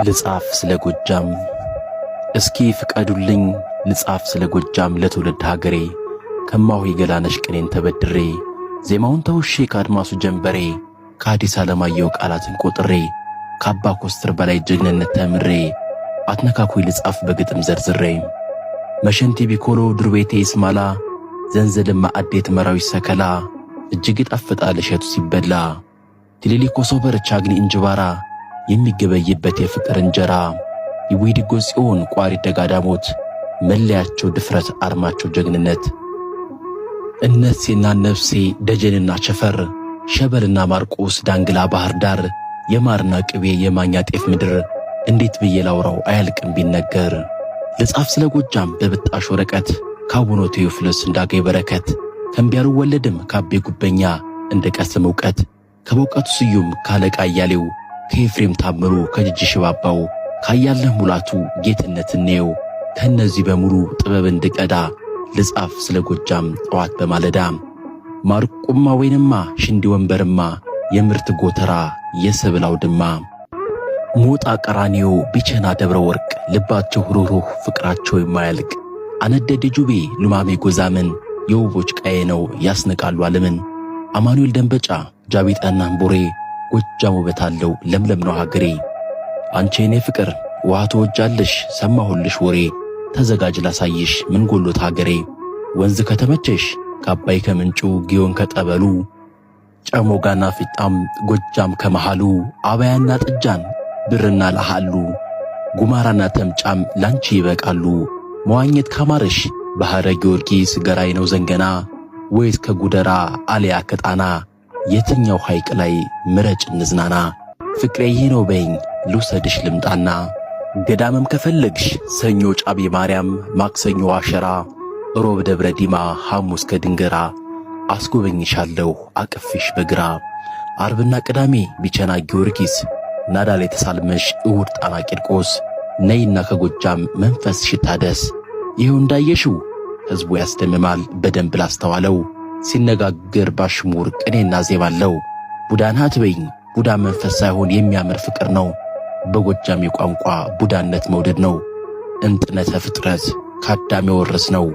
ልጻፍ ስለ ጎጃም እስኪ ፍቀዱልኝ ልጻፍ ስለ ጎጃም ለትውልድ ሀገሬ ከማሆይ ገላነሽ ቅኔን ተበድሬ ዜማውን ተውሼ ከአድማሱ ጀንበሬ ከአዲስ ዓለማየሁ ቃላትን ቆጥሬ ከአባ ኮስትር በላይ ጀግንነት ተምሬ አትነካኩይ ልጻፍ በግጥም ዘርዝሬ መሸንቲ ቢኮሎ ድርቤቴ ይስማላ ዘንዘልማ አዴት መራዊ ሰከላ እጅግ ይጣፍጣል እሸቱ ሲበላ ትሊሊ ኮሶበር ቻግኒ እንጅባራ የሚገበይበት የፍቅር እንጀራ ይዊድጎ ጽዮን ቋሪ ደጋዳሞት መለያቸው ድፍረት አርማቸው ጀግንነት እነሴና ነፍሴ ደጀንና ቸፈር ሸበልና ማርቆስ ዳንግላ ባህር ዳር የማርና ቅቤ የማኛ ጤፍ ምድር እንዴት ብዬ ላውራው አያልቅም ቢነገር ልጻፍ ስለ ጎጃም በብጣሽ ወረቀት ካቡኖ ቴዎፍሎስ እንዳገኝ በረከት ከእምቢያሩ ወለድም ካቤ ጉበኛ እንደ ቀስም ዕውቀት ከበውቀቱ ስዩም ካለቃ እያሌው ከኤፍሬም ታምሩ ከጅጅ ሽባባው ካያለህ ሙላቱ ጌትነት እንየው ከነዚህ በሙሉ ጥበብ እንድቀዳ ልጻፍ ስለ ጎጃም ጠዋት በማለዳ ማርቆማ ወይንማ ሽንዲ ወንበርማ የምርት ጎተራ የሰብል አውድማ ሞጣ ቀራኒዮ ቢቸና ደብረ ወርቅ ልባቸው ሩህሩህ ፍቅራቸው የማያልቅ አነደደ ጁቤ ሉማሜ ጎዛምን የውቦች ቀዬ ነው ያስነቃሉ ዓለምን አማኑኤል ደንበጫ ጃቢጣና እምቦሬ ጎጃም ውበት አለው ለምለም ነው ሀገሬ አንቺ የኔ ፍቅር ውሃ ትወጃለሽ ሰማሁልሽ ወሬ ተዘጋጅ ላሳይሽ ምን ጎሎት ሀገሬ ወንዝ ከተመቸሽ ከአባይ ከምንጩ ጊዮን ከጠበሉ ጨሞጋና ፊጣም ጎጃም ከመሃሉ አባያና ጥጃን ብርና ላሃሉ ጉማራና ተምጫም ላንቺ ይበቃሉ መዋኘት ካማረሽ ባህረ ጊዮርጊስ ገራይ ነው ዘንገና ወይስ ከጉደራ አልያ ከጣና የትኛው ሐይቅ ላይ ምረጭ እንዝናና ፍቅሬ ይህ ነው በይኝ ልውሰድሽ ልምጣና ገዳምም ከፈለግሽ ሰኞ ጫቤ ማርያም ማክሰኞ አሸራ ሮብ ደብረ ዲማ ሐሙስ ከድንገራ አስጎበኝሻለሁ አቅፍሽ በግራ አርብና ቅዳሜ ቢቸና ጊዮርጊስ ናዳ ላይ ተሳልመሽ እሁድ ጣና ቂርቆስ ነይና ከጎጃም መንፈስ ሽታደስ ይኸው እንዳየሽው ሕዝቡ ያስደምማል በደንብ ላስተዋለው ሲነጋገር ባሽሙር ቅኔና ዜማለው ቡዳን አትበይኝ ቡዳ መንፈስ ሳይሆን የሚያምር ፍቅር ነው በጎጃም የቋንቋ ቡዳነት መውደድ ነው እንጥነተ ፍጥረት ካዳም የወረስ ነው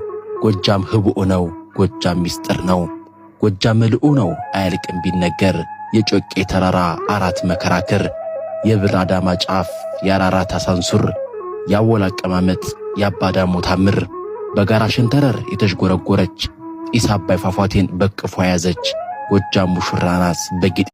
ጎጃም ህቡዕ ነው ጎጃም ሚስጥር ነው ጎጃም መልኡ ነው አያልቅም ቢነገር የጮቄ ተራራ አራት መከራክር የብር አዳማ ጫፍ የአራራት አሳንሱር ያወል አቀማመጥ ያባዳሞ ታምር በጋራ ሸንተረር የተሽጎረጎረች ጢስ አባይ ፏፏቴን በቅፏ ያዘች ጎጃም ሙሽራ ናት በጌጥ